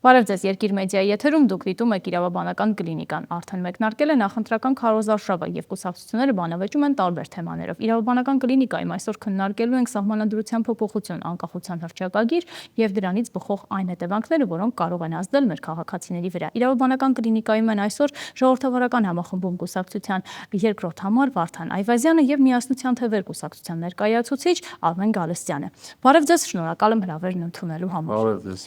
Բարև ձեզ, Երկիր մեդիայի եթերում դուք դիտում եք իրավաբանական կլինիկան, արդեն մեկնարկել է նախընտրական քարոզարշավը եւ կուսակցությունները բանավեճում են տարբեր թեմաներով։ Իրավաբանական կլինիկայում այսօր քննարկելու ենք սահմանադրության փոփոխություն, անկախության հռչակագիր եւ դրանից բխող այն հետևանքները, որոնք կարող են ազդել մեր քաղաքացիների վրա։ Իրավաբանական կլինիկայում են այսօր Ժողովրդավարական համախմբում կուսակցության երկրորդ համար Վարդան Այվազյանը եւ Միասնության թվեր կուսակցության ներկայացուցիչ Արմեն Գալստյանը։ Բարև ձեզ, շնորհակալ եմ հրավերն ընդունելու համար։ Բարև ձեզ,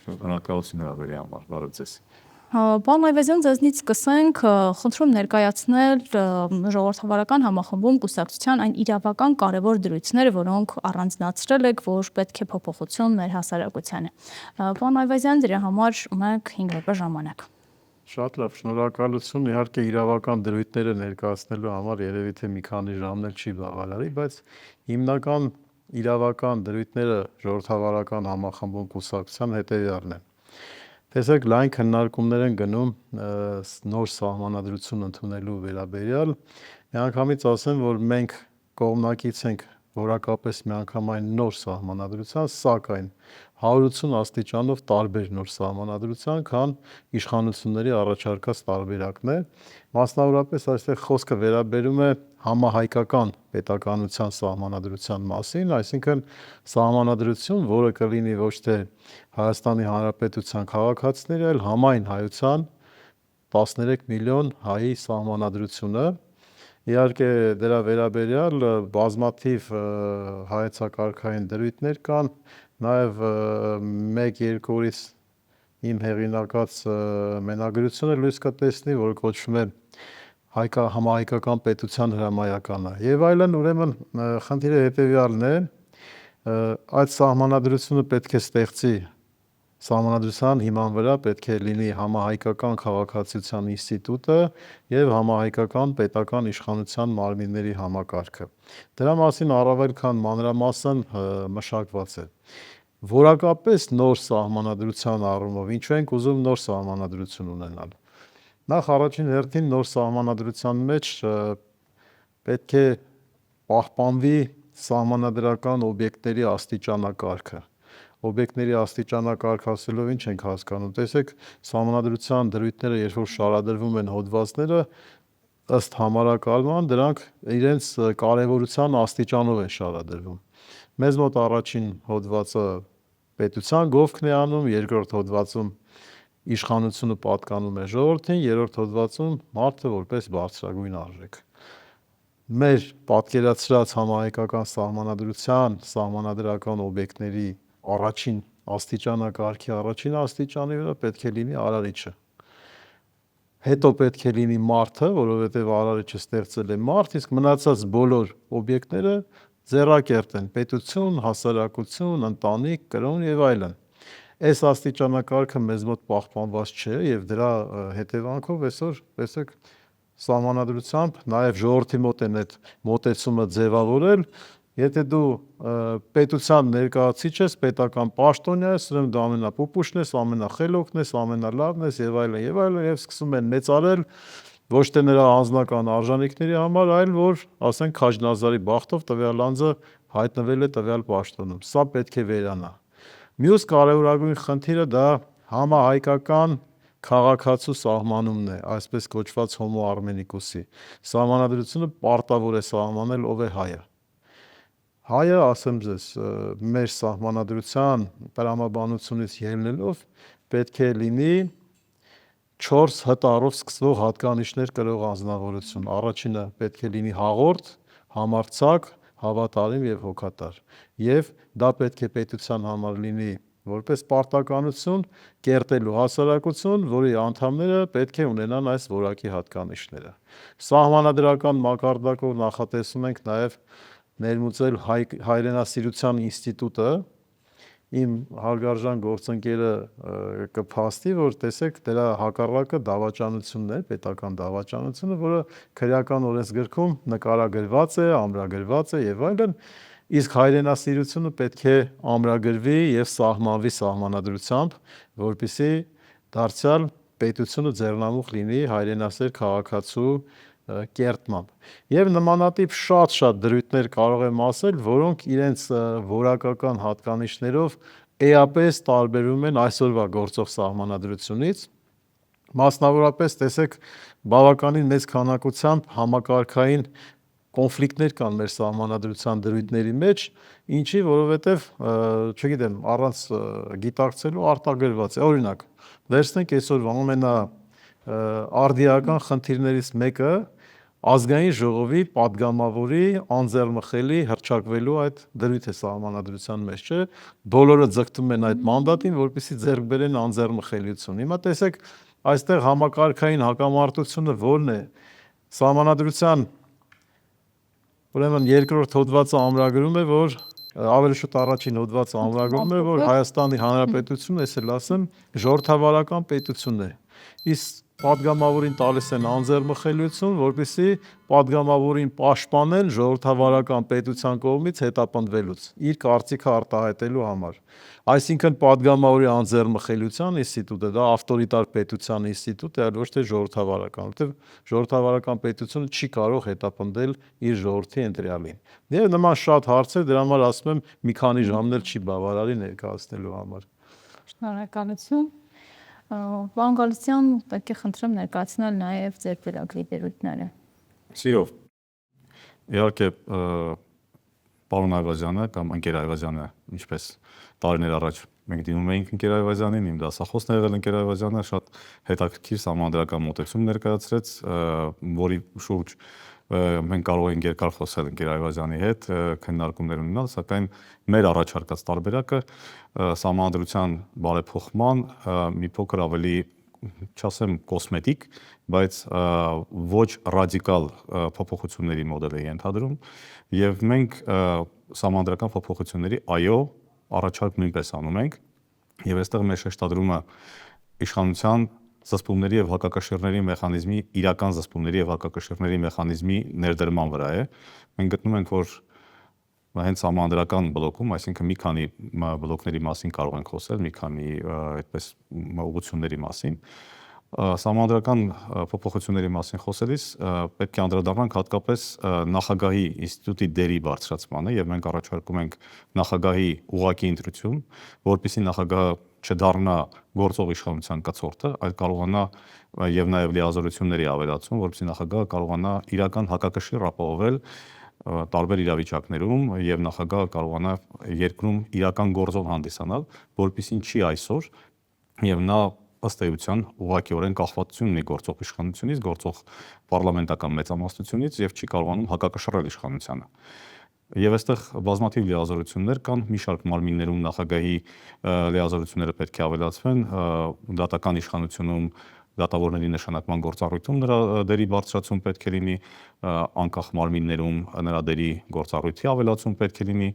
շնորհակալություն հրավերի համար, բարև ձեզ։ Պարոն Այվազյան, ձեզնից սկսենք, խնդրում ներկայացնել Ժողովրդավարական համախմբում կուսակցության այն իրավական կարևոր դրույթները, որոնք առանձնացրել եք, որ պետք է փոփոխություն մեր հասարակությանը։ Պարոն Այվազյան, դրա համար ունենք 5 րոպե ժամանակ։ Շատ լավ, շնորհակալություն, իհարկե իրավական դրույթները ներկայացնելու համար երևի թե մի քանի ժամն էլ չի բավարարի, բայց հիմնական իրավական դրույթները Ժողովրդավարական համախմբում կուսակցության հետևյալն են։ Տեսեք, լայն քննարկումներ են գնում նոր սահմանադրություն ընդունելու վերաբերյալ։ Միանգամից ասեմ, որ մենք կողմնակից ենք որակապես միանգամայն նոր սահմանադրության, սակայն 180 աստիճանով տարբեր նոր սահմանադրության, քան իշխանությունների առաջարկած տարբերակն է։ Մասնավորապես այստեղ խոսքը վերաբերում է համահայկական պետականության սահմանադրության մասին, այսինքն սահմանադրություն, որը կլինի ոչ թե Հայաստանի Հանրապետության քաղաքացիների, այլ համայն հայության 13 միլիոն հայի սահմանադրությունը։ Իհարկե դրա վերաբերյալ բազմաթիվ հայեցակարգային դրույթներ կան, նաև 1-2 օրից իմ հեղինակած մենագրությունը լույս կտեսնի, որ կոչվում է համահայկական պետության հրամայականը եւ այլն, ուրեմն խնդիրը հետեւյալն է, այդ սահմանադրությունը պետք է ստեղծի սահմանադրության հիման վրա պետք է լինի համահայկական քաղաքացիության ինստիտուտը եւ համահայկական պետական իշխանության մարմինների համակարգը։ Դրա մասին առավել քան մանրամասն մշակված է։ Որակապես նոր սահմանադրության առումով ինչու ենք ուզում նոր սահմանադրություն ունենալ։ Նախ առաջին հերթին նոր սահմանադրության մեջ պետք է պահպանվի սահմանադրական օբյեկտների աստիճանակարգը։ Օբյեկտների աստիճանակարգ ասելով ինչ ենք հասկանում։ Տեսեք, սահմանադրության դրույթները, երբ որ շարադրվում են հոդվածները, ըստ համարակալման դրանք իրենց կարևորության աստիճանով են շարադրվում։ Մեզ մոտ առաջին հոդվածը պետության գովքն է անում, երկրորդ հոդվածում իշխանությունը պատկանում է ժողովրդին, երրորդ հոդվածում մարդը որպես բարձրագույն արժեք։ Մեր պատկերացրած համահայկական սահմանադրության սահմանադրական օբյեկտների առաջին աստիճանակարգի առաջին աստիճանի վրա պետք է լինի արարիչը։ Հետո պետք է լինի մարդը, որովհետև արարիչը ստեղծել է մարդ, իսկ մնացած բոլոր օբյեկտները ձեռակերտ են՝ պետություն, հասարակություն, ընտանիք, կրոն եւ այլն։ Այս աստիճանակարգը մեզ մոտ պահպանված չէ եւ դրա հետևանքով այսօր տեսեք սահմանադրությամբ նաեւ ժողովրդի մոտ են այդ մոտեցումը ձևավորել, եթե դու պետության ներկայացուցիչ ես, պետական պաշտոնյա ես, ուրեմն դու ամենապուպուշն ես, ամենախելոքն ես, ամենալավն ես եւ այլն եւ սկսում են մեծարել ոչ թե նրա անձնական արժանինքների համար, այլ որ ասենք քաջնազարի բախտով տվյալ անձը հայտնվել է տվյալ պաշտոնում։ Սա պետք է վերանա։ Մյուս կարևորագույն խնդիրը դա համահայկական քաղաքացու սահմանումն է, այսպես կոչված homo armenicus-ի։ Սահմանադրությունը պարտավոր է սահմանել ով է հայը։ Հայը, ասեմ ձեզ, մեր սահմանադրության տրամաբանությունից ելնելով պետք է լինի 4 հտառով սկսվող հատկանիշներ կրող անձնավորություն։ Առաջինը պետք է լինի հաղորդ, համարձակ, հավատարիմ եւ հոգատար։ Եվ դա պետք է պետության համար լինի որպես պարտականություն, կերտելու հասարակություն, որի անդամները պետք է ունենան այս որակի հատկանիշները։ Սահմանադրական մակարդակով նախատեսում ենք նաեւ ներմուծել հայրենասիրության ինստիտուտը։ Իմ հարգարժան գործընկերը կփաստի, որ տեսեք դրա հակառակը դավաճանությունն է, պետական դավաճանությունը, որը քրեական օրենսգրքում նկարագրված է, ամրագրված է եւ այլն, իսկ հայրենասիրությունը պետք է ամրագրվի եւ սահմանվի սահմանադրությամբ, որպեսզի դարձյալ պետությունը ձեռնամուխ լինի հայրենասեր քաղաքացու կերտմամբ։ Եվ նմանատիպ շատ դրույթներ կարող եմ ասել, որոնք իրենց որակական հատկանիշներով էապես տարբերվում են այսօրվա գործող սահմանադրությունից։ Մասնավորապես տեսեք, բավականին մեծ քանակությամբ համակարգային կոնֆլիկտներ կան մեր սահմանադրության դրույթների մեջ, ինչի, որովհետև, չգիտեմ, առանց գիտակցելու արտագրված է։ Օրինակ, վերցնենք այսօրվա ամենաարդիական խնդիրներից մեկը ազգային ժողովի падգամավորի անձեռնմխելի հռչակվելու այդ դրույթ է սահմանադրության մեջ, չէ՞։ Բոլորը ձգտում են այդ մանդատին, որպեսզի ձեռք բերեն անձեռնմխելիություն։ Հիմա տեսեք, այստեղ համակարգային հակամարտությունը ո՞րն է։ Սահմանադրության ուրեմն երկրորդ հոդվածը ամրագրում է, որ ավելի շուտ առաջին հոդվածը ամրագրում է, որ Հայաստանի Հանրապետությունը, ես էլ ասեմ, ժողովրդավարական պետություն է։ Իսկ падգամավորին տալիս են անձեռնմխելիություն, որպեսզի падգամավորին պաշտպանեն ժողովրդավարական պետության կողմից հետապնդվելուց, իր կարծիքը արտահայտելու համար։ Այսինքն падգամավորի անձեռնմխելիության ինստիտուտը դա ավտորիտար պետության ինստիտուտ է, այլ ոչ թե ժողովրդավարական, որովհետև ժողովրդավարական պետությունը չի կարող հետապնդել իր ժողովրդի ընտրյալին։ Եվ նման շատ հարցեր, դրա համար ասում եմ, մի քանի ժամն էլ չի բավարարի ներկայացնելու համար։ Շնորհակալություն։ Պարոն Գալստյան, պետք է խնդրեմ ներկայացնել նաև ձեր ծրագրի դերույթները։ Սիրով։ Իհարկե, պարոն Այվազյանը կամ ընկեր Այվազյանը, ինչպես տարիներ առաջ մենք դիմում էինք ընկեր Այվազյանին, իմ դասախոսն եղել ընկեր Այվազյանը, շատ հետաքրքիր սահմանադրական մոտեցում ներկայացրեց, որի շուրջ մենք կարող ենք երկար խոսել ընկեր Այվազյանի հետ, քննարկումներ ունենալ, սակայն մեր առաջարկած տարբերակը սահմանադրության բարեփոխման մի փոքր ավելի, չասեմ կոսմետիկ, բայց ոչ ռադիկալ փոփոխությունների մոդել է ենթադրում, եւ մենք սահմանադրական փոփոխությունների այո առաջարկ նույնպես անում ենք, եւ այստեղ մեր շեշտադրումը իշխանության զսպումների եւ հակակշիռների մեխանիզմի իրական զսպումների եւ հակակշիռների մեխանիզմի ներդրման վրա է։ Մենք գտնում ենք, որ հենց սահմանադրական բլոկում, այսինքն մի քանի բլոկների մասին կարող ենք խոսել, մի քանի այդպես ուղղությունների մասին, սահմանադրական փոփոխությունների մասին խոսելիս պետք է անդրադառնանք հատկապես նախագահի ինստիտուտի դերի բարձրացմանը, եւ մենք առաջարկում ենք նախագահի ուղղակի ընտրություն, որպեսզի նախագահը չդառնա գործող իշխանության կցորդը, այլ կարողանա եւ նաեւ լիազորությունների ավելացում, որպեսզի նախագահը կարողանա իրական հակակշիռ ապահովել տարբեր իրավիճակներում եւ նախագահը կարողանա երկրում իրական գործով հանդիսանալ, որպեսզի չի այսօր եւ նա ըստ էության ուղղակիորեն կախվածություն ունի գործող իշխանությունից, գործող պարլամենտական մեծամասնությունից եւ չի կարողանում հակակշռել իշխանությանը։ Եվ այստեղ բազմաթիվ լիազորություններ կան, մի շարք մարմիններում նախագահի լիազորությունները պետք է ավելացվեն, դատական իշխանությունում դատավորների նշանակման գործառույթում նրա դերի բարձրացում պետք է լինի, անկախ մարմիններում նրա դերի գործառույթի ավելացում պետք է լինի,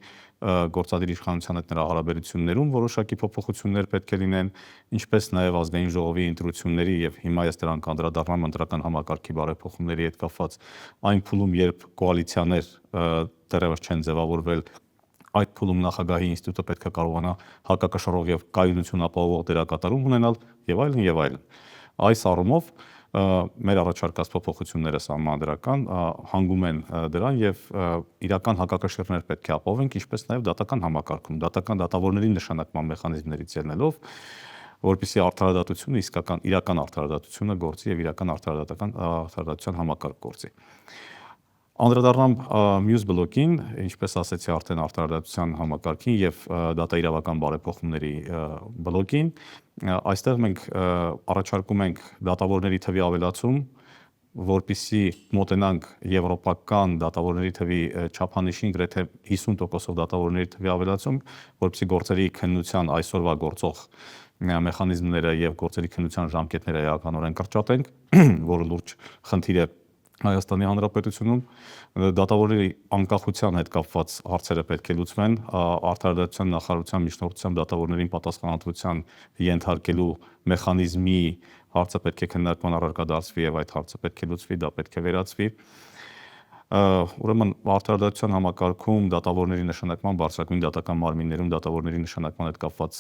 գործադիր իշխանության հետ նրա հարաբերություններում որոշակի փոփոխություններ պետք է լինեն, ինչպես նաև ազգային ժողովի ընտրությունների եւ հիմա ես դրանք անդրադառնամ ընտրական համակարգի բարեփոխումների հետ կապված այն փուլում, երբ կոալիցիաներ դեռևս չեն ձևավորվել, այդ փուլում նախագահի ինստիտուտը պետք է կարողանա հակակշռող եւ կայունություն ապահովող դերակատարում ունենալ եւ այլն եւ այլն։ Այս առումով մեր առաջարկած փոփոխությունները սահմանադրական հանգում են դրան եւ իրական հակակշիռներ պետք է ապահովենք, ինչպես նաեւ դատական համակարգում, դատական դատավորների նշանակման մեխանիզմներից ելնելով, որպեսզի արդարադատությունը իրական արդարադատությունը գործի եւ իրական արդարադատության համակարգ գործի։ Անդրադառնամ մյուս բլոկին, ինչպես ասեցի արդեն արդարադատության համակարգին եւ դատաիրավական բարեփոխումների բլոկին, այստեղ մենք առաջարկում ենք դատավորների թվի ավելացում, որպեսզի մոտենանք եվրոպական դատավորների թվի չափանիշին, գրեթե 50%-ով դատավորների թվի ավելացում, որպեսզի գործերի քննության այսօրվա գործող մեխանիզմները եւ գործերի քննության ժամկետները էականորեն կրճատենք, որը լուրջ խնդիր է Հայաստանի Հանրապետությունում, դատավորների անկախության հետ կապված հարցերը պետք է լուծվեն, արդարադատության նախարարության միջնորդությամբ դատավորներին պատասխանատվության ենթարկելու մեխանիզմի հարցը պետք է քննարկման առարկա դարձվի եւ այդ հարցը պետք է լուծվի, դա պետք է վերացվի։ Ուրեմն արդարադատության համակարգում դատավորների նշանակման բարձրագույն դատական մարմիններում դատավորների նշանակման հետ կապված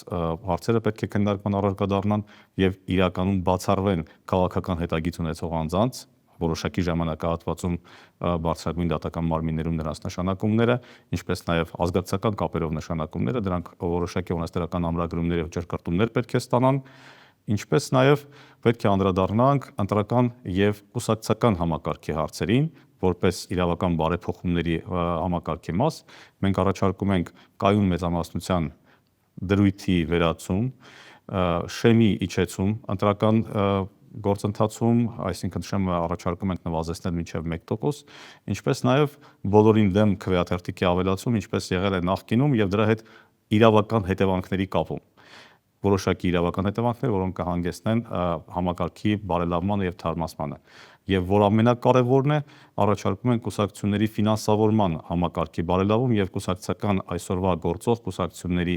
հարցերը պետք է քննարկման առարկա դառնան եւ իրականում բացառվեն քաղաքական հետագիծ ունեցող անձանց որոշակի ժամանակահատվածում բարձրագույն դատական մարմիններում նրանց նշանակումները, ինչպես նաև ազգակցական կապերով նշանակումները, դրանք որոշակի ունեստերական ամրագրումներ եւ ճշգրտումներ պետք է ստանան, ինչպես նաև պետք է անդրադառնանք ընտրական եւ կուսակցական համակարգի հարցերին, որպես իրավական բարեփոխումների համակարգի մաս, մենք առաջարկում ենք կայուն մեծամասնության դրույթի վերացում, շեմի իջեցում ընտրական գործընթացում, այսինքն շեմը առաջարկում ենք նվազեցնել մինչև 1%, ինչպես նաև բոլորին դեմ քվեաթերթիկի ավելացում, ինչպես եղել է նախկինում եւ դրա հետ իրավական հետևանքների կապում։ Որոշակի իրավական հետևանքներ, որոնք կհանգեցնեն համակարգի բարելավմանը եւ թարմացմանը։ Եվ որ ամենակարևորն է, առաջարկում են կուսակցությունների ֆինանսավորման համակարգի բարելավում եւ կուսակցական այսօրվա գործող կուսակցությունների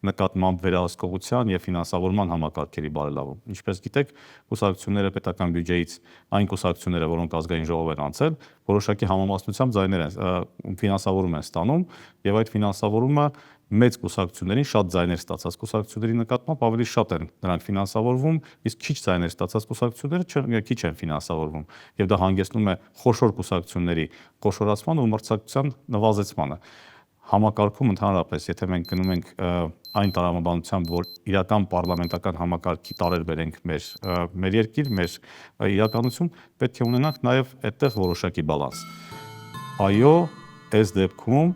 նկատմամբ վերահսկողության եւ ֆինանսավորման համակարգերի բարելավում։ Ինչպես գիտեք, կուսակցությունները պետական բյուջեից այն կուսակցությունները, որոնք ազգային ժողով են անցել, որոշակի համամասնությամբ ձայներ են ֆինանսավորում են ստանում եւ այդ ֆինանսավորումը մեծ կուսակցություններին շատ ձայներ ստացած կուսակցությունների նկատմամբ ավելի շատ են նրանք ֆինանսավորվում, իսկ քիչ ձայներ ստացած կուսակցությունները քիչ են ֆինանսավորվում եւ դա հանգեցնում է խոշոր կուսակցությունների խոշորացման ու մրցակցության նվազեցմանը։ Համակարգում ընդհանրապես, եթե մենք գնում ենք այն տրամաբանությամբ, որ իրական պարլամենտական համակարգի տարեր բերենք մեր երկիր, մեր իրականություն, պետք է ունենանք նաև այդտեղ որոշակի բալանս։ Այո, այս դեպքում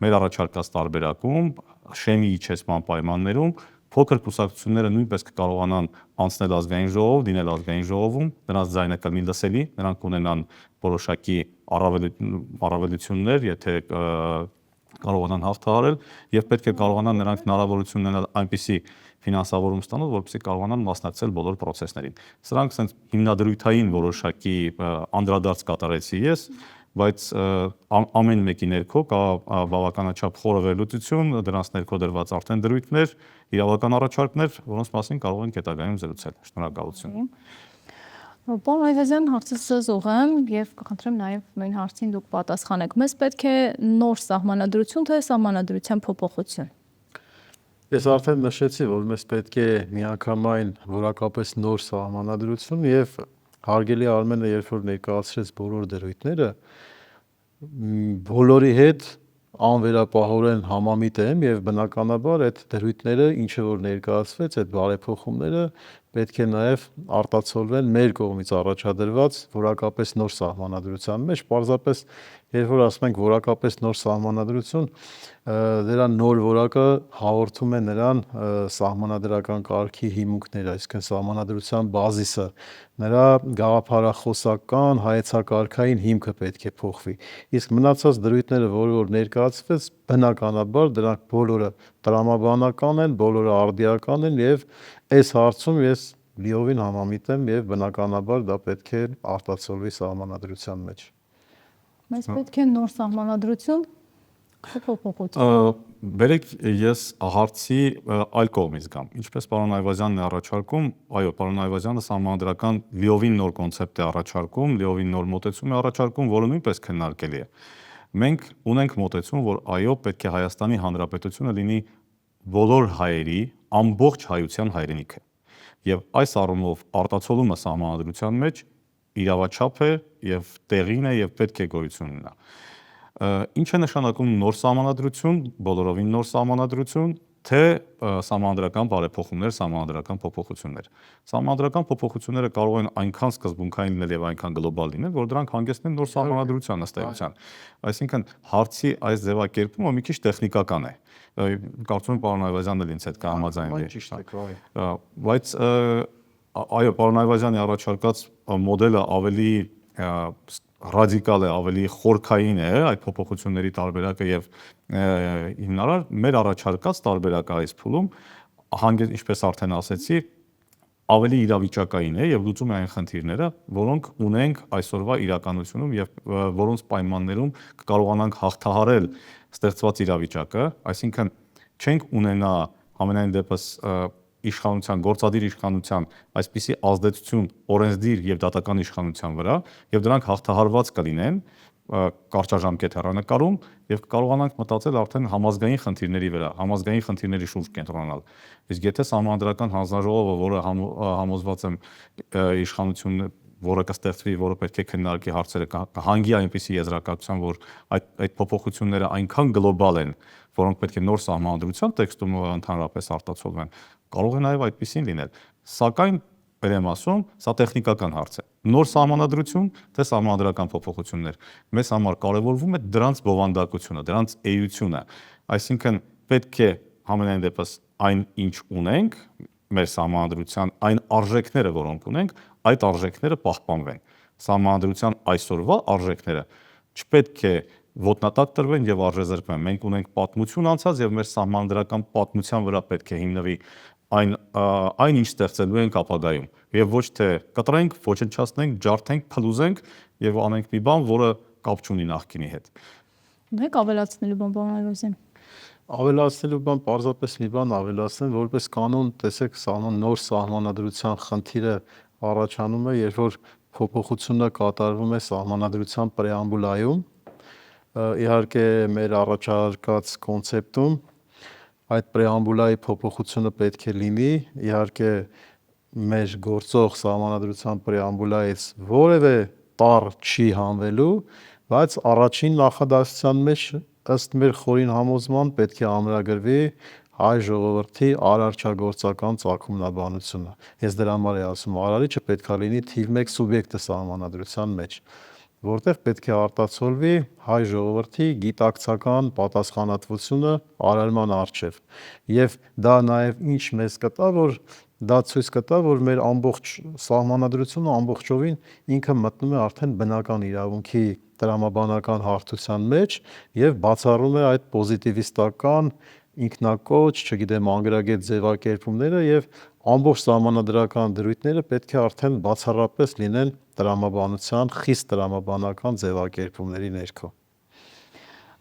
մեր առաջարկած տարբերակում շեմի իջեցման պայմաններում փոքր կուսակցությունները նույնպես կկարողանան անցնել ազգային ժողով, դինել ազգային ժողովում, նրանց ձայնը կլինի լսելի, նրանք կունենան որոշակի առավելություններ, եթե կարողանան հաղթահարել եւ պետք է կարողանան նրանք հնարավորություն ունենալ այնպիսի ֆինանսավորում ստանալ, որպեսզի կարողանան մասնակցել բոլոր process-ներին։ Սրանք ասենց հիմնադրույթային որոշակի անդրադարձ կատարեցի ես, բայց ամեն մեկի ներքո կա բավականաչափ խորը վերլուծություն, դրանց ներքո դրված արդեն դրույթներ, իրավական առաջարկներ, որոնց մասին կարող ենք հետագայում զրուցել։ Շնորհակալություն։ Պարոն Այվազյան, հարցս ձեզ ուղղեմ եւ կխնդրեմ նաեւ նույն հարցին դուք պատասխանեք։ Մեզ պետք է նոր սահմանադրություն, թե սահմանադրության փոփոխություն։ Ես արդեն նշեցի, որ մեզ պետք է միանգամայն որակապես նոր սահմանադրություն եւ հարգելի Արմենը, երբ որ ներկայացրեց բոլոր դրույթները, բոլորի հետ անվերապահորեն համամիտ եմ եւ բնականաբար այդ դրույթները, ինչը որ ներկայացվեց, այդ բարեփոխումները պետք է նաեւ արտացոլվեն մեր կողմից առաջադրված որակապես նոր սահմանադրության մեջ, պարզապես երբ որ ասում ենք որակապես նոր սահմանադրություն, դրա նոր որակը հաղորդում է նրան սահմանադրական կարգի հիմունքները, այսինքն սահմանադրության բազիսը, նրա գաղափարախոսական, հայեցակարգային հիմքը պետք է փոխվի։ Իսկ մնացած դրույթները, որ ներկայացվեց, բնականաբար դրանք բոլորը տրամաբանական են, բոլորը արդիական են եւ այս հարցում ես լիովին համամիտ եմ եւ բնականաբար դա պետք է արտացոլվի սահմանադրության մեջ։ Մեզ պետք է նոր սահմանադրություն, թե փոփոխություն։ Բերեք ես հարցի այլ կողմից գամ։ Ինչպես պարոն Այվազյանն է առաջարկում, այո, պարոն Այվազյանը սահմանադրական լիովին նոր կոնցեպտ է առաջարկում, լիովին նոր մոտեցում է առաջարկում, որը նույնպես քննարկելի է։ Մենք ունենք մոտեցում, որ այո, պետք է Հայաստանի Հանրապետությունը լինի բոլոր հայերի, ամբողջ հայության հայրենիքը։ Եվ այս առումով արտացոլումը սահմանադրության մեջ իրավաչափ է եւ տեղին է եւ պետք է գոյություն ունենա։ Ինչ է նշանակում նոր սահմանադրություն, բոլորովին նոր սահմանադրություն, թե սահմանադրական բարեփոխումներ, սահմանադրական փոփոխություններ։ Սահմանադրական փոփոխությունները կարող են այնքան սկզբունքային լինել եւ այնքան գլոբալ լինել, որ դրանք հանգեցնեն նոր սահմանադրության ըստ էության։ Այսինքն հարցի այս ձևակերպումը մի քիչ տեխնիկական է։ Կարծում եմ պարոն Այվազյանն էլ ինձ հետ կհամաձայնվի։ Բայց այո, պարոն Այվազյանի առաջարկած մոդելը ավելի ռադիկալ է, ավելի խորքային է այդ փոփոխությունների տարբերակը եւ հիմնարար մեր առաջարկած տարբերակը այս փուլում ինչպես արդեն ասեցի, ավելի իրավիճակային է եւ լուծում է այն խնդիրները, որոնք ունենք այսօրվա իրականությունում եւ որոնց պայմաններում կկարողանանք հաղթահարել ստեղծված իրավիճակը, այսինքն չենք ունենա ամենայն դեպս իշխանության, գործադիր իշխանության այսպիսի ազդեցություն օրենսդիր եւ դատական իշխանության վրա եւ դրանք հաղթահարված կլինեն կարճաժամկետ հեռանկարում եւ կարողանանք մտածել արդեն համազգային խնդիրների վրա, համազգային խնդիրների շուրջ կենտրոնանալ։ Իսկ եթե սահմանադրական հանձնաժողովը, որը համոզված եմ իշխանություն որը կստեղծվի, որը պետք է քննարկի հարցերը, կհանգի այնպիսի եզրակացության, որ այդ փոփոխությունները այնքան գլոբալ են, որոնք պետք է նոր սահմանադրության տեքստում ընդհանրապես արտացոլվեն, կարող է նաև այդպեսին լինել։ Սակայն եմ ասում, սա տեխնիկական հարց է։ Նոր սահմանադրություն, թե սահմանադրական փոփոխություններ, մեզ համար կարևորվում է դրանց բովանդակությունը, դրանց էությունը, այսինքն պետք է համենայն դեպս այն ինչ ունենք, մեր սահմանադրության այն արժեքները, որոնք ունենք, այդ արժեքները պահպանվեն։ Սահմանադրության այսօրվա արժեքները չպետք է ոտնատակ տրվեն եւ արժեզրկվեն։ Մենք ունենք պատմություն անցած եւ մեր սահմանադրական պատմության վրա պետք է հիմնվի այն ինչ ստեղծելու ենք ապագայում եւ ոչ թե կտրենք, ոչնչացնենք, ջարդենք, փլուզենք եւ անենք մի բան, որը կապ չունի նախկինի հետ։ Ունեք ավելացնելու բան, պարոն Այվազյան։ Ավելացնելու բան, պարզապես մի բան ավելացնել, որպես կանոն, տեսեք, նոր սահմանադրության խնդիրը առաջանում է, երբ որ փոփոխությունը կատարվում է սահմանադրության պրեամբուլայում, իհարկե մեր առաջարկած կոնցեպտում այդ պրեամբուլայի փոփոխությունը պետք է լինի, իհարկե մեր գործող սահմանադրության պրեամբուլայից որևէ տառ չի հանվելու, բայց առաջին նախադասության մեջ ըստ մեր խորին համոզման պետք է ամրագրվի հայ ժողովրդի արարչագործական ծագումնաբանությունը։ Ես դրա համար եմ ասում, արարիչը պետք է լինի թիվ 1 սուբյեկտը սահմանադրության մեջ, որտեղ պետք է արտացոլվի հայ ժողովրդի գիտակցական պատասխանատվությունը արարման առջև։ Եվ դա նաև ինչ մեզ կտա, որ դա ցույց կտա, որ մեր ամբողջ սահմանադրությունը ամբողջովին ինքը մտնում է արդեն բնական իրավունքի տրամաբանական հարթության մեջ եւ բացառում է այդ պոզիտիվիստական ինքնակոչ, չգիտեմ, անգրագետ ձևակերպումները եւ ամբողջ սահմանադրական դրույթները պետք է արդեն բացառապես լինեն տրամաբանության խիստ տրամաբանական ձևակերպումների ներքո։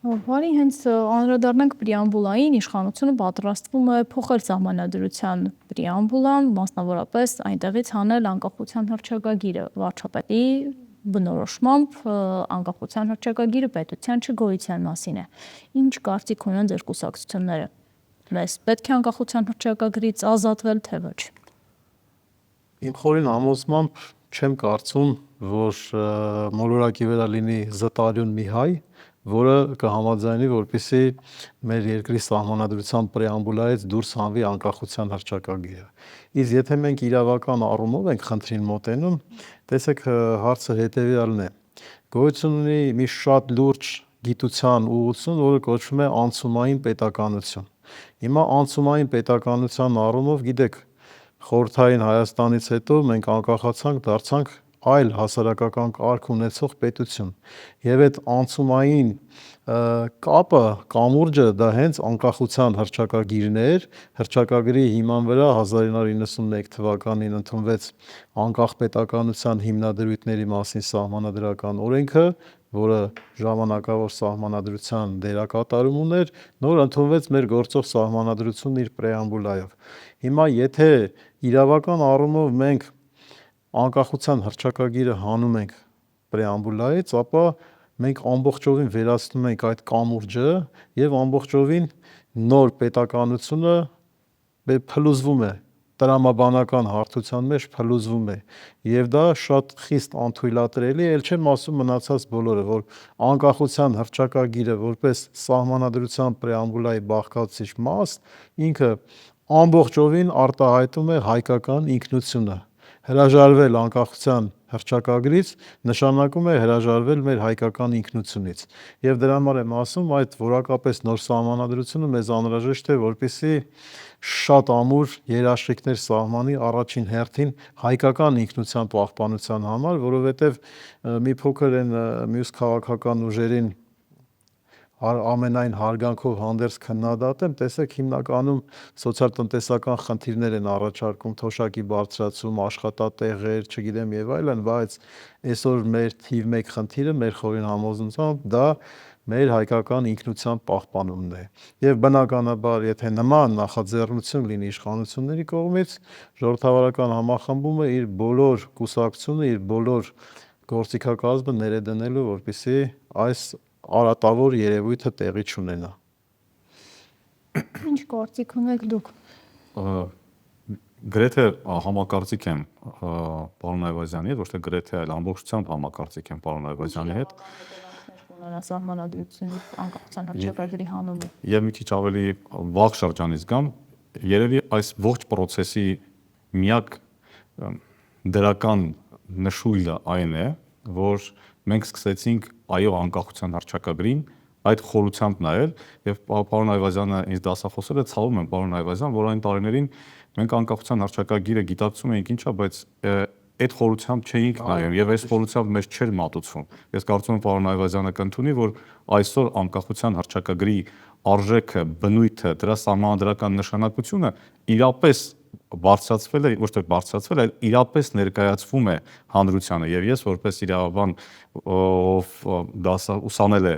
Բարի, հենց անդրադառնանք պրեամբուլային, իշխանությունը պատրաստվում է փոխել սահմանադրության պրեամբուլան, մասնավորապես այնտեղից հանել անկախության հռչակագիրը վարչապետի բնորոշմամբ անկախության հռչակագիրը պետության չգոյության մասին է։ Ինչ կարծիք ունեն ձեր կուսակցությունները։ Մեզ պետք է անկախության հռչակագրից ազատվել, թե ոչ։ Իմ խորին համոզմամբ չեմ կարծում, որ մոլորակի վրա լինի զտարյուն մի հայ, որը կհամաձայնի, որպեսզի մեր երկրի սահմանադրության պրեամբուլայից դուրս հանվի անկախության հռչակագիրը։ Իսկ եթե մենք իրավական առումով ենք խնդրին մոտենում, տեսեք, հարցը հետևյալն է։ Գոյություն ունի մի շատ լուրջ գիտության ուղղություն, որը կոչվում է անցումային պետականություն։ Հիմա անցումային պետականության առումով, գիտեք, խորհրդային Հայաստանից հետո մենք անկախացանք, դարձանք այլ հասարակական կարգ ունեցող պետություն եւ այդ անցումային կապը, կամուրջը դա հենց անկախության հռչակագիրն էր, հռչակագրի հիման վրա 1991 թվականին ընդունվեց անկախ պետականության հիմնադրույթների մասին սահմանադրական օրենքը, որը ժամանակավոր սահմանադրության դերակատարում ուներ, նոր ընդունվեց մեր գործող սահմանադրությունն իր պրեամբուլայով։ Հիմա եթե իրավական առումով մենք անկախության հռչակագիրը հանում ենք պրեամբուլայից, ապա մենք ամբողջովին վերացնում ենք այդ կամուրջը եւ ամբողջովին նոր պետականությունը փլուզվում է, տրամաբանական հարթության մեջ փլուզվում է եւ դա շատ խիստ անթույլատրելի է, ել չեմ ասում մնացած բոլորը, որ անկախության հռչակագիրը որպես սահմանադրության պրեամբուլայի բաղկացուցիչ մաս, ինքը ամբողջովին արտահայտում է հայկական ինքնությունը։ Հրաժարվել անկախության հռչակագրից նշանակում է հրաժարվել մեր հայկական ինքնությունից։ Եվ դրա համար եմ ասում, այդ որակապես նոր սահմանադրությունը մեզ անհրաժեշտ է, որպեսզի շատ ամուր երաշխիքներ սահմանի առաջին հերթին հայկական ինքնության պահպանության համար, որովհետև մի փոքր այն մյուս քաղաքական ուժերին ամենայն հարգանքով հանդերձ քննադատեմ, տեսեք, հիմնականում սոցիալ-տնտեսական խնդիրներ են առաջարկում, թոշակի բարձրացում, աշխատատեղեր, չգիտեմ եւ այլն, բայց այսօր մեր թիվ 1 խնդիրը մեր խորին համոզմամբ դա մեր հայկական ինքնության պահպանումն է։ Եվ բնականաբար, եթե նման նախաձեռնություն լինի իշխանությունների կողմից, ժողովրդավարական համախմբումը իր բոլոր կուսակցությունը, իր բոլոր գործիքակազմը ներդնելու, որպեսզի այս արատավոր երևույթը տեղի չունենա։ Ինչ կարծիք ունեք դուք։ գրեթե համակարծիք եմ պարոն Այվազյանի հետ, ոչ թե գրեթե, այլ ամբողջությամբ համակարծիք եմ պարոն Այվազյանի հետ։ Սահմանադրությունից անկախության հռչակագրի հանումը։ Եվ մի քիչ ավելի վաղ շրջանից գամ, երևի այս ողջ process-ի միակ դրական նշույլը այն է, որ մենք սկսեցինք այո անկախության հռչակագրին այդ խորությամբ նայել եւ պարոն Այվազյանը ինձ դասախոսել է, ցավում եմ պարոն Այվազյան, որ այն տարիներին մենք անկախության հռչակագիրը գիտակցում էինք ինչա, բայց այդ խորությամբ չէինք նայում եւ այս խորությամբ մեզ չէր մատուցվում։ Ես կարծում եմ պարոն Այվազյանը կընդունի, որ այսօր անկախության հռչակագրի արժեքը, բնույթը, դրա սահմանադրական նշանակությունը իրապես բարձրացվել է, ոչ թե բարձրացվել, այլ իրապես ներկայացվում է հանրությանը եւ ես որպես իրավաբան, ով ուսանել է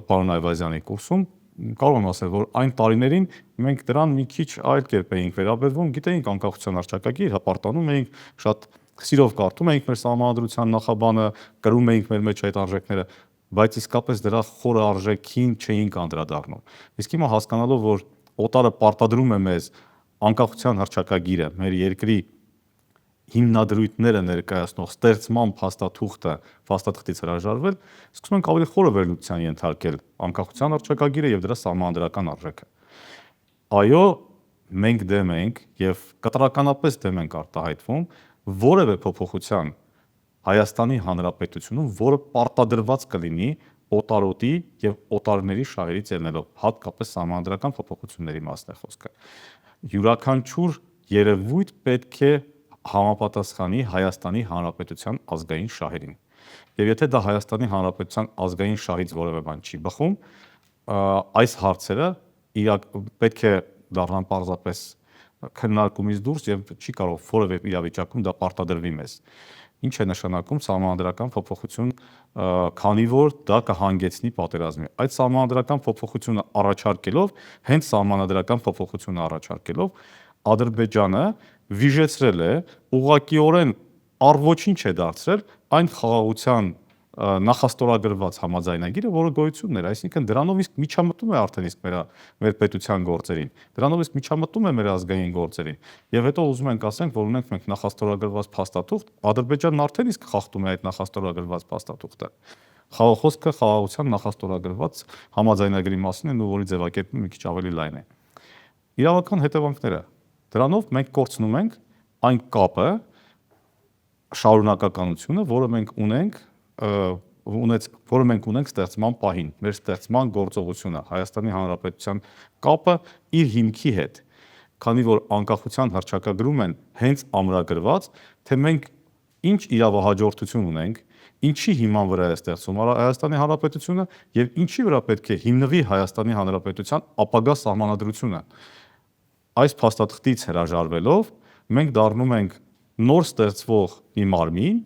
պարոն Այվազյանի կուրսում, կարող եմ ասել, որ այն տարիներին մենք դրան մի քիչ այլ կերպ էինք վերաբերվում, գիտեինք անկախության հռչակագիր, հպարտանում էինք, շատ սիրով կարդում էինք մեր սահմանադրության նախաբանը, կրում էինք մեր մեջ այդ արժեքները, բայց իսկապես դրա խորը արժեքին չէինք անդրադառնում։ Իսկ հիմա հասկանալով, որ օտարը պարտադրում է մեզ անկախության հռչակագիրը, մեր երկրի հիմնադրույթները ներկայացնող ստեղծման փաստաթղթից հրաժարվել, սկսում ենք ավելի խորը վերլուծության ենթարկել անկախության հռչակագիրը եւ դրա սահմանադրական արժեքը։ Այո, մենք դեմ ենք եւ կտրականապես դեմ ենք արտահայտվում որևէ փոփոխության Հայաստանի Հանրապետությունում, որը պարտադրված կլինի օտարոտի եւ օտարների շահերից ելնելով, հատկապես սահմանադրական փոփոխությունների մասն է խոսքը։ Յուրաքանչյուր երևույթ պետք է համապատասխանի Հայաստանի Հանրապետության ազգային շահերին։ Եվ եթե դա Հայաստանի Հանրապետության ազգային շահից որևէ բան չի բխում, այս հարցերը պետք է դառնան պարզապես քննարկումից դուրս եւ չի կարող որևէ իրավիճակում դա պարտադրվի մեզ։ Ինչ է նշանակում սահմանադրական փոփոխություն, քանի որ դա կհանգեցնի պատերազմի։ Այդ սահմանադրական փոփոխությունը առաջարկելով, հենց սահմանադրական փոփոխությունը առաջարկելով, Ադրբեջանը վիժեցրել է, ուղղակիորեն առ-ոչինչ է դարձրել այն խաղաղության նախաստորագրված համաձայնագիրը, որը գոյություն ուներ, այսինքն դրանով իսկ միջամտում է արդեն իսկ մեր պետության գործերին, դրանով իսկ միջամտում է մեր ազգային գործերին, եւ հետո ուզում ենք ասենք, որ ունենք մենք նախաստորագրված փաստաթուղթ, Ադրբեջանն արդեն իսկ խախտում է այդ նախաստորագրված փաստաթուղթը։ Խոսքը խաղաղության նախաստորագրված համաձայնագրի մասին է, ու որի ձևակերպումը մի քիչ ավելի լայն է։ Իրավական հետևանքները դրանով մենք կորցնում ենք այն կապը, շարունակականությունը, որը մենք ունենք ստեղծման պահին, մեր ստեղծման գործողությունը, Հայաստանի Հանրապետության կապը իր հիմքի հետ, քանի որ անկախության հռչակագրում են հենց ամրագրված, թե մենք ինչ իրավահաջորդություն ունենք, ինչի հիման վրա է ստեղծվում Հայաստանի Հանրապետությունը եւ ինչի վրա պետք է հիմնվի Հայաստանի Հանրապետության ապագա սահմանադրությունը։ Այս փաստաթղթից հրաժարվելով մենք դառնում ենք նոր ստեղծվող մի մարմին,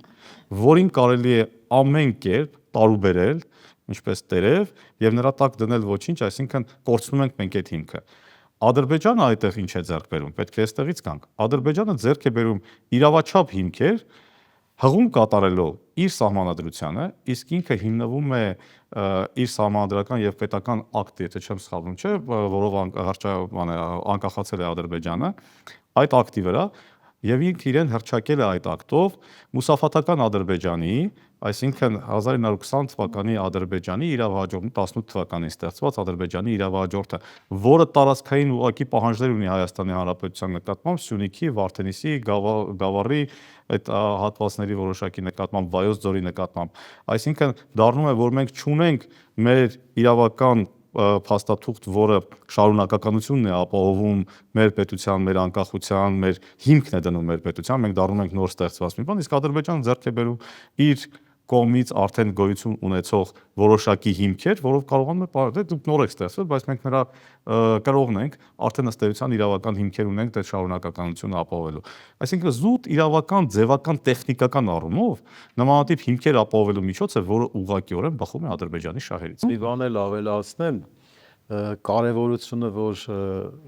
որին կարելի է ամեն կերպ տարուբերել, ինչպես տերև, եւ նրա տակ դնել ոչինչ, այսինքն կորցնում ենք մենք այդ հիմքը։ Ադրբեջանը այդտեղ ինչ է ձեռք բերում, պետք է այստեղից գանք։ Ադրբեջանը ձեռք է բերում իրավաչափ հիմքեր, հղում կատարելով իր սահմանադրությանը, իսկ ինքը հիմնվում է իր սահմանադրական եւ պետական ակտ, եթե չեմ սխալվում, չէ, որով անկախացել է Ադրբեջանը, այդ ակտի վրա, եւ ինքը իրեն հռչակել է այդ ակտով մուսաֆաթական Ադրբեջանի, այսինքն 1920 թվականի Ադրբեջանի իրավահաջորդը, 18 թվականին ստեղծված Ադրբեջանի իրավահաջորդը, որը տարածքային ուղղակի պահանջներ ունի Հայաստանի Հանրապետության նկատմամբ, Սյունիքի, Վարդենիսի, Գավառի այդ հատվածների որոշակի նկատմամբ, Վայոց ձորի նկատմամբ։ Այսինքն դառնում է, որ մենք չունենք մեր իրավական փաստաթուղթ, որը շարունակականությունն է ապահովում մեր պետության, մեր անկախության, մեր հիմքն է դնում մեր պետության, մենք դառնում ենք նոր ստեղծված մի բան, իսկ Ադրբեջանը ձեռք է բերում իր կողմից արդեն գոյություն ունեցող որոշակի հիմքեր, որով կարողանում է պարզել, դուք նոր եք ստեղծվել, բայց մենք նրա կրողն ենք, արդեն ըստ էության իրավական հիմքեր ունենք դեռ շարունակականությունը ապահովելու։ Այսինքն զուտ իրավական, ձևական, տեխնիկական առումով նմանատիպ հիմքեր ապահովելու միջոց է, որը ուղղակիորեն բխում է Ադրբեջանի շահերից։ Մի բան էլ ավելացնեմ, կարևորությունը, որ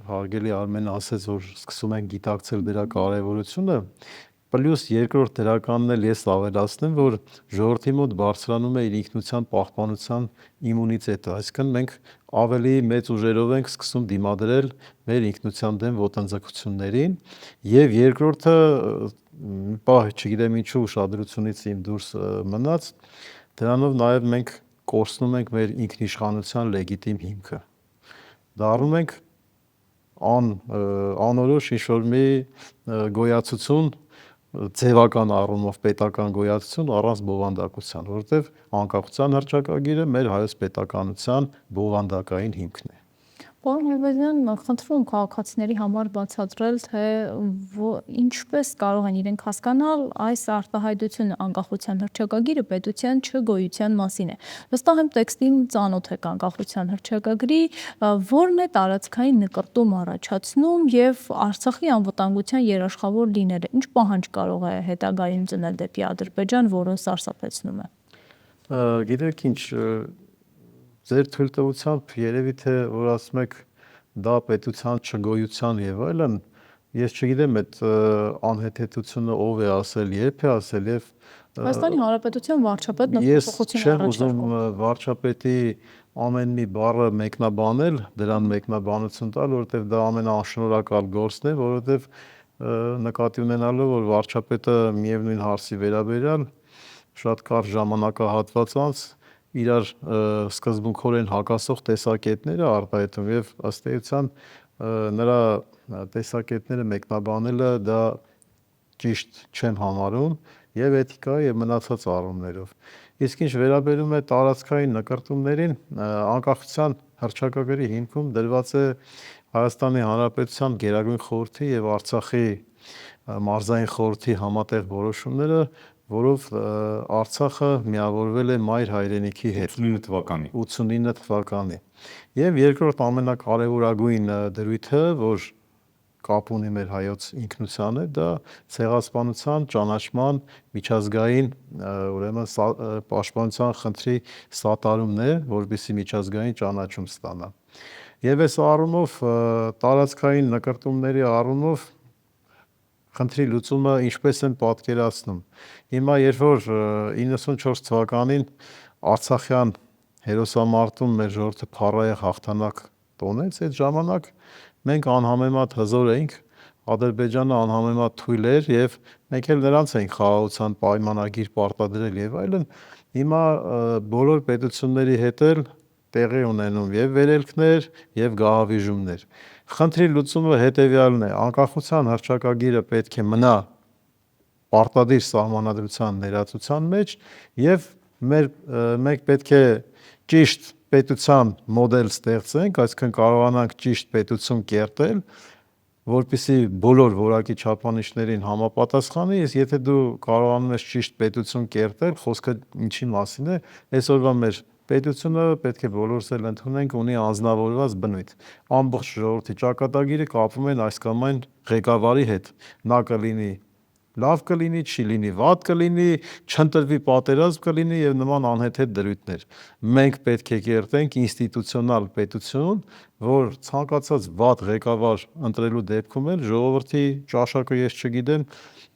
հարգելի Արմենը ասեց, որ սկսում ենք գիտակցել դրա կարևորությունը, Պլյուս երկրորդ դրականն էլ ես ավելացնեմ, որ ժողովրդի մոտ բարձրանում է իր ինքնության պահպանության իմունիտետը, այսինքն մենք ավելի մեծ ուժերով ենք սկսում դիմադրել մեր ինքնության դեմ ոտնձգություններին, եւ երկրորդը պահ չգիտեմ ինչու ուշադրությունից իմ դուրս մնաց, դրանով նաեւ մենք կորցնում ենք մեր ինքնիշխանության լեգիտիմ հիմքը, դառնում ենք անորոշ ինչ-որ մի գոյացություն, ձևական առումով պետական գոյացություն առանց բովանդակության, որովհետև անկախության հռչակագիրը մեր հայոց պետականության բովանդակային հիմքն է։ Պարոն Այվազյան, խնդրում քաղաքացիների համար բացատրել, թե ինչպես կարող են իրենք հասկանալ այս արտահայտությունը անկախության հռչակագիրը պետության չգոյության մասին է։ Վստահ եմ տեքստին ծանոթ եք անկախության հռչակագրի, որն է տարածքային նկրտում առաջացնում եւ Արցախի անվտանգության երաշխավոր լինելը։ Ինչ պահանջ կարող է հետագայում ծնել դեպի Ադրբեջան, որը սարսափեցնում է։ Գիտեք ինչ, ձեր թույլտվությամբ երևի թե որ ասում եք դա պետության չգոյության եւ այլն, ես չգիտեմ այդ անհեթեթությունը ով է ասել, երբ է ասել եւ Հայաստանի Հանրապետության վարչապետն ես չեմ ուզում վարչապետի ամեն մի բառը մեկնաբանել, դրան մեկնաբանություն տալ, որովհետեւ դա ամենաանշնորհակալ գործն է, որովհետեւ նկատի ունենալով որ վարչապետը միևնույն հարցի վերաբերյալ շատ կարճ ժամանակահատված անց իրար սկզբունքորեն հակասող տեսակետները արտահայտում եւ ըստ էության նրա տեսակետները մեկնաբանելը դա ճիշտ չեմ համարում եւ էթիկայի եւ մնացած առումներով։ Իսկ ինչ վերաբերում է տարածքային նկրտումներին, անկախության հռչակագրի հիմքում դրված է Հայաստանի Հանրապետության Գերագույն խորհրդի եւ Արցախի մարզային խորհրդի համատեղ որոշումները, որով Արցախը միավորվել է մայր հայրենիքի հետ 89 թվականի։ Եվ երկրորդ ամենակարևորագույն դրույթը, որ կապ ունի մեր հայոց ինքնության հետ, դա ցեղասպանության ճանաչման միջազգային ուրեմն պաշտպանության խնդրի սատարումն է, որպեսզի միջազգային ճանաչում ստանա։ Եվ այս առումով տարածքային նկրտումների առումով խնդրի լուծումը ինչպես են պատկերացնում։ Հիմա երբ որ 94 թվականին Արցախյան հերոսամարտում մեր ժողովուրդը փառահեղ հաղթանակ տոնեց, այդ ժամանակ մենք անհամեմատ հզոր էինք, Ադրբեջանը անհամեմատ թույլ էր եւ մենք էլ նրանց էինք խաղաղության պայմանագիր պարտադրել եւ այլն։ Հիմա բոլոր պետությունների հետ էլ տեղի ունենում եւ վերելքներ եւ գահավիժումներ։ Խնդրի լուծումը հետեւյալն է. անկախության հռչակագիրը պետք է մնա պարտադիր սահմանադրության ներածության մեջ եւ մենք պետք է ճիշտ պետության մոդել ստեղծենք, այսինքն կարողանանք ճիշտ պետություն կերտել, որպեսզի բոլոր որակի չափանիշներին համապատասխանի, իսկ եթե դու կարողանում ես ճիշտ պետություն կերտել, խոսքը ինչի մասին է, այսօրվա մեր պետությունը պետք է բոլորս էլ ընդունենք ունի անձնավորված բնույթ։ Ամբողջ ժողովրդի ճակատագիրը կապվում են այս կամ այն ղեկավարի հետ։ Նա կլինի լավ կլինի, չի լինի վատ կլինի, չընտրվի պատերազմ կլինի եւ նման անհեթեթ դրույթներ։ Մենք պետք է կերտենք ինստիտուցիոնալ պետություն, որ ցանկացած վատ ղեկավար ընտրելու դեպքում էլ ժողովրդի ճաշակը ես չգիտեմ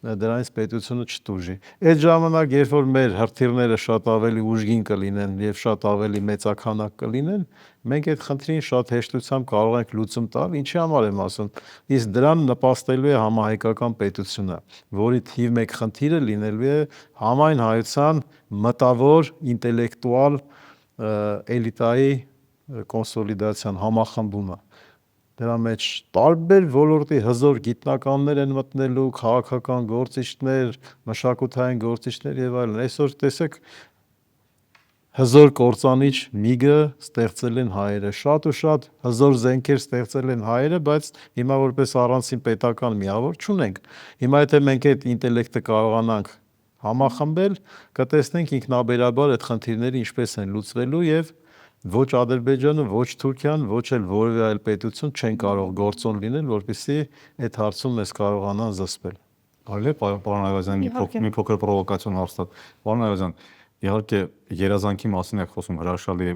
դրանից պետությունը չտուժի։ Այդ ժամանակ, երբ որ մեր հրթիռները շատ ավելի ուժգին կլինեն եւ շատ ավելի մեծաքանակ կլինեն, մենք այդ խնդրին շատ հեշտությամբ կարող ենք լուծում տալ, ինչի համար եմ ասում։ Իսկ դրան նպաստելու է համահայկական պետությունը, որի թիվ 1 խնդիրը լինելու է համայն հայության մտավոր ինտելեկտուալ էլիտայի կոնսոլիդացիան, համախմբումը։ Դրա մեջ տարբեր ոլորտի հզոր գիտնականներ են մտնելու, քաղաքական գործիչներ, մշակութային գործիչներ եւ այլն։ Այսօր տեսեք հզոր կործանիչ միգը ստեղծել են հայերը, շատ ու շատ հզոր զենքեր ստեղծել են հայերը, բայց հիմա որպես առանցին պետական միավոր չունենք։ Հիմա եթե մենք այդ ինտելեկտը կարողանանք համախմբել, կտեսնենք ինքնաբերաբար այդ խնդիրները ինչպես են լուծվելու եւ ոչ Ադրբեջանը, ոչ Թուրքիան, ոչ էլ որևէ այլ պետություն չեն կարող գործոն լինել, որպեսզի այդ հարցում մեզ կարողանան զսպել։ Այլ է, պարոն Այվազյան, մի փոքր պրովոկացիոն հարցատ։ Պարոն Այվազյան, իհարկե երազանքի մասին եք խոսում, հրաշալի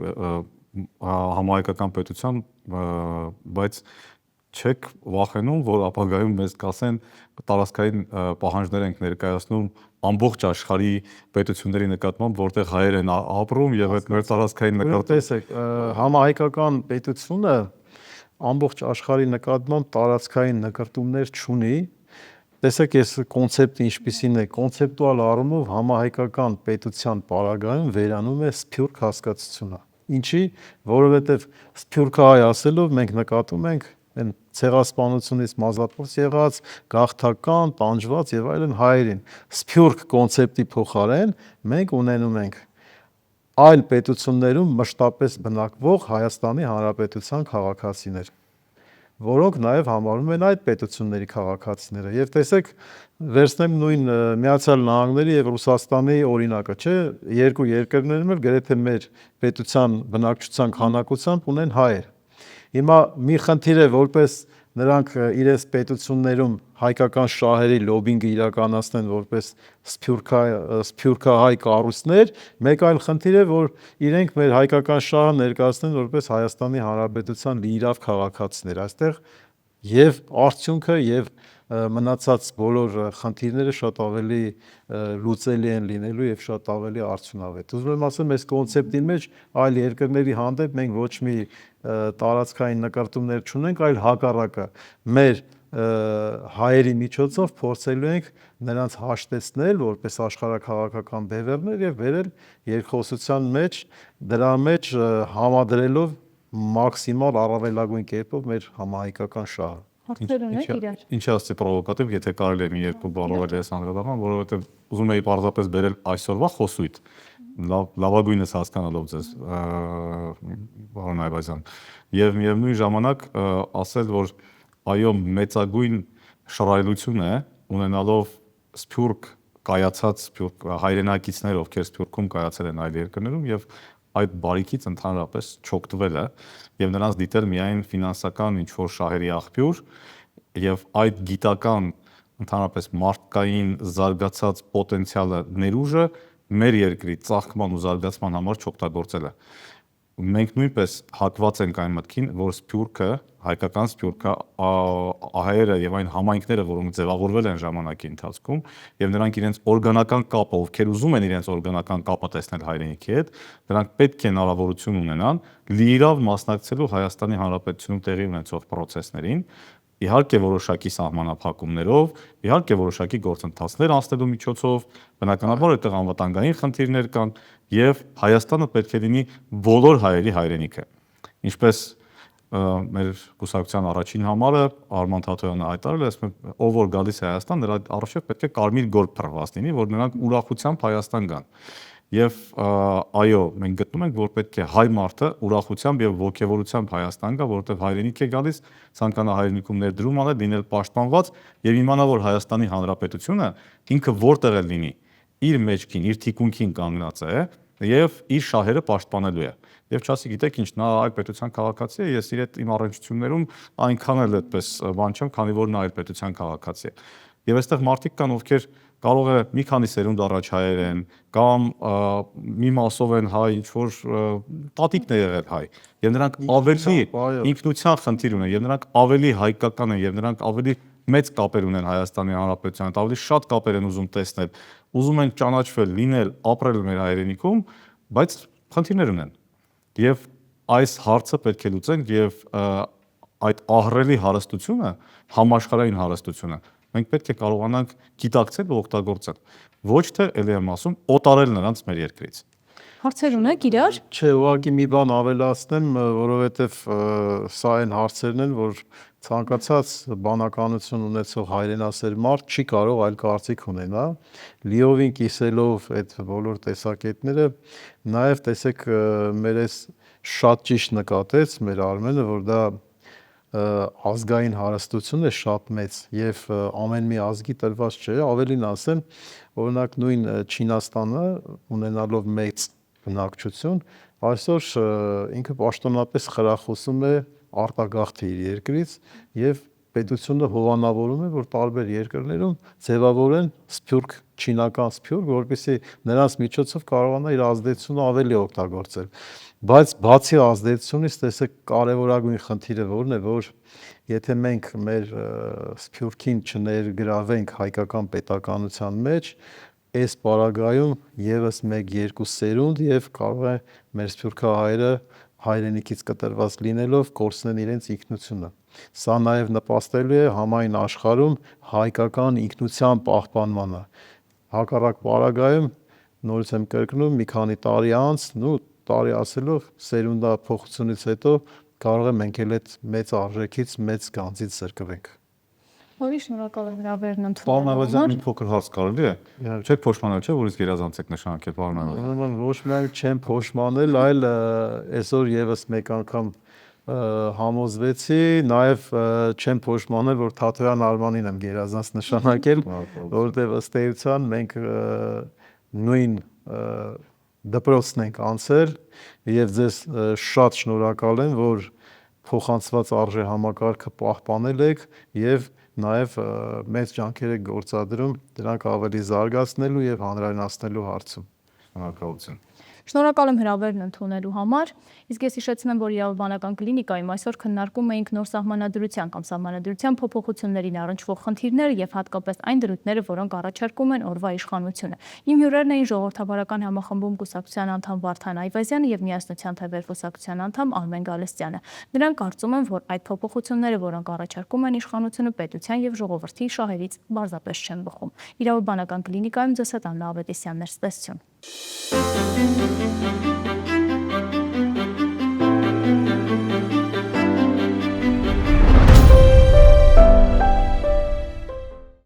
համահայկական պետության, բայց չեք վախենում, որ ապագայում մեզ կասեն տարածքային պահանջներ ենք ներկայացնում ամբողջ աշխարհի պետությունների նկատմամբ, որտեղ հայեր են ապրում եւ այդ մեր տարածքային նկատմամբ տեսեք, համահայկական պետությունը ամբողջ աշխարհի նկատմամբ տարածքային նկարտումներ չունի։ Տեսեք, այս կոնցեպտը ինչպիսին է, կոնցեպտուալ առումով համահայկական պետության պարագայում վերանում է սփյուռք հասկացությունը։ Ինչի, որովհետև սփյուռքահայ ասելով մենք նկատում ենք այն ցեղասպանությունից մազափոխ եղած, գաղթական, տանջված եւ այլն հայերին։ Սփյուռք կոնցեպտի փոխարեն մենք ունենում ենք այլ պետություններում մշտապես բնակվող Հայաստանի Հանրապետության քաղաքացիներ, որոնք նաև համարվում են այդ պետությունների քաղաքացիները։ Եվ տեսեք, վերցնեմ նույն Միացյալ Նահանգների եւ Ռուսաստանի օրինակը, չէ, երկու երկրներում էլ գրեթե մեր պետության բնակչության քանակությամբ ունեն հայեր։ Հիմա մի խնդիր է, որպես նրանք իրենց պետություններում հայկական շահերի լոբինգը իրականացնեն որպես սփյուռքահայ կառույցներ, մեկ այլ խնդիր է, որ իրենք մեր հայկական շահը ներկայացնեն որպես Հայաստանի Հանրապետության լիիրավ քաղաքացիներ։ Այստեղ եւ արդյունքը եւ մնացած բոլոր խնդիրները շատ ավելի լուծելի են լինելու եւ շատ ավելի արդյունավետ։ Ուզում եմ ասեմ, այս կոնցեպտի մեջ այլ երկրների հանդեպ մենք ոչ մի տարածքային նկարտումներ չունենք, այլ հակառակը մեր հայերի միջոցով փորձելու ենք նրանց հաշտեցնել որպես աշխարհաքաղաքական բևեռներ եւ վերել երկխոսության մեջ, դրա մեջ համադրելով մաքսիմալ առավելագույն կերպով մեր համահայկական շահը։ Հարցեր ունեք իրար։ Ինչի ասեցի պրովոկատիվ, եթե կարելի է մի երկու բառով ես անդրադառնամ, որովհետև ուզում էի պարզապես բերել այսօրվա խոսույթ, լավագույնս հասկանալով ձեզ, պարոն Այվազյան, եւ միևնույն ժամանակ ասել, որ այո, մեծագույն շռայլություն է ունենալով սփյուռք կայացած սփյուռք հայրենակիցներ, ովքեր սփյուռքում կայացել են այլ երկրներում եւ այդ բարիքից ընդհանրապես չօգտվել է եւ նրանց դիտել միայն ֆինանսական ինչ որ շահերի աղբյուր եւ այդ գիտական ընդհանրապես մարդկային զարգացած պոտենցիալը ներուժը մեր երկրի ծաղկման ու զարգացման համար չօգտագործել է։ Մենք նույնպես հակված ենք այն մտքին, որ սփյուռքը, հայկական սփյուռքը, հայերը եւ այն համայնքները, որոնք ձևավորվել են ժամանակի ընթացքում, եւ նրանք իրենց օրգանական կապը, ովքեր ուզում են իրենց օրգանական կապը տեսնել հայրենիքի հետ, նրանք պետք է հնարավորություն ունենան լիիրավ մասնակցելու Հայաստանի Հանրապետությունում տեղի ունեցող process-ներին, իհարկե որոշակի սահմանափակումներով, իհարկե որոշակի գործընթացներ անցնելու միջոցով, բնականաբար այդտեղ անվտանգային խնդիրներ կան եւ Հայաստանը պետք է լինի բոլոր հայերի հայրենիքը։ Ինչպես մեր կուսակցության առաջին համարը Արման Թաթոյանը հայտարարել է, ասում է, ով որ գալիս է Հայաստան, նրա առջև պետք է կարմիր գորգ փռված լինի, որ նրանք ուրախությամբ Հայաստան գան։ Եվ այո, մենք գտնում ենք, որ պետք է հայ մարդը ուրախությամբ եւ ողջավորությամբ Հայաստան գա, որովհետեւ հայրենիք է գալիս, ցանկանա հայրենիքում ներդրում անել, լինել պաշտպանված եւ իմանա, որ Հայաստանի Հանրապետությունը ինքը որտեղ է լինի, իր մեջքին, իր թիկունքին կանգնած է եւ իր շահերը պաշտպանելու է։ Եվ չասի, գիտեք ինչ, նա այլ պետության քաղաքացի է, ես իր հետ իմ առնչություններում այնքան էլ այդպես բան չեմ, քանի որ նա այլ պետության քաղաքացի է։ Եվ այստեղ մարդիկ կան, ովքեր կարող է մի քանի սերունդ առաջ հայեր են, կամ մի մասով են հայ, ինչ որ տատիկն է եղել հայ, եւ նրանք ավելի ինքնության խնդիր ունեն, եւ նրանք ավելի հայկական են, եւ նրանք ավելի մեծ կապեր ունեն Հայաստանի Հանրապետության հետ, ավելի շատ կապեր են ուզում տեսնել, ուզում են ճանաչվել, լինել, ապրել մեր հայրենիքում, բայց խնդիրներ ունեն։ Եվ այս հարցը պետք է լուծենք եւ այդ ահռելի հարստությունը, համաշխարհային հարստությունը մենք պետք է կարողանանք գիտակցել ու օգտագործել, ոչ թե ելի եմ ասում, օտարել նրանց մեր երկրից։ Հարցեր ունեք իրար։ Չէ, ուղղակի մի բան ավելացնեմ, որովհետև սա այն հարցերն են, որ ցանկացած բանականություն ունեցող հայրենասեր մարդ չի կարող այլ կարծիք ունենա, լիովին կիսելով այդ բոլոր տեսակետները, նաև տեսեք մեր այս շատ ճիշտ նկատեց մեր Արմենը, որ դա ազգային հարստություն է շատ մեծ եւ ամեն մի ազգի տրված չէ, ավելին ասեմ, օրինակ նույն Չինաստանը ունենալով մեծ բնակչություն, այսօր ինքը պաշտոնապես խրախուսում է արտագաղթը իր երկրից եւ պետությունը հովանավորում է, որ տարբեր երկրներում ձևավորեն սփյուռք չինական սփյուռք, որպեսզի նրանց միջոցով կարողանա իր ազդեցությունը ավելի օգտագործել։ Բայց բացի ազդեցությունից, տեսեք կարևորագույն խնդիրը որն է, որ եթե մենք մեր սփյուռքին չներգրավենք հայկական պետականության մեջ, այս պարագայում եւս 1-2 սերունդ եւ կարող է մեր սփյուռքահայերը հայրենիքից կտրված լինելով կորցնեն իրենց ինքնությունը։ Սա նաեւ նպաստելու է համայն աշխարհում հայկական ինքնության պահպանմանը։ Հակառակ պարագայում նորից եմ կրկնում, մի քանի տարի անց, տարի ասելով սերունդափոխությունից հետո կարող է մենք էլ այդ մեծ արժեքից, մեծ գանձից զրկվենք։ Πολύ շնորհակալ եմ հրավերն Պարոն ընդունելու Այվազյան, համար։ մի փոքր հարց կարելի է։ Չեք փոշմանել, չէ՞, որ իսկ երազանց եք նշանակել, պարոն Այվազյան։ Ուրեմն ոչ միայն չեմ փոշմանել, այլ այսօր եւս մեկ անգամ համոզվեցի, նաեւ չեմ փոշմանել, որ Թաթոյան Արմանին եմ գերազանց նշանակել, որովհետեւ ըստ էության մենք նույն դպրոցն ենք անցել եւ ձեզ շատ շնորհակալ եմ, որ փոխանցված արժե համակարգը պահպանել եք եւ նաև մեծ ջանքեր եք գործադրում դրանք ավելի զարգացնելու եւ հանրայնացնելու հարցում։ Շնորհակալություն։ Շնորհակալ եմ հրավերն ընդունելու համար։ Իսկ ես հիշեցնեմ, որ իրավաբանական կլինիկայում այսօր քննարկում էինք նոր սահմանադրության կամ սահմանադրության փոփոխություններին առնչվող խնդիրները եւ հատկապես այն դրույթները, որոնք առաջարկում են օրվա իշխանությունը։ Իմ հյուրերն էին ժողովրդավարական համախմբում կուսակցության անդամ Վարդան Այվազյանը եւ Միասնության թևեր կուսակցության անդամ Արմեն Գալստյանը։ Նրանք կարծում են, որ այդ փոփոխությունները, որոնք առաջարկում են իշխանությունը, պետության եւ ժողովրդի շահերից բարձրապես չեն բխում։ Իրավաբանական կլինիկայում ձեզ հետ Աննա Ավետիսյանն էր, ցտեսություն։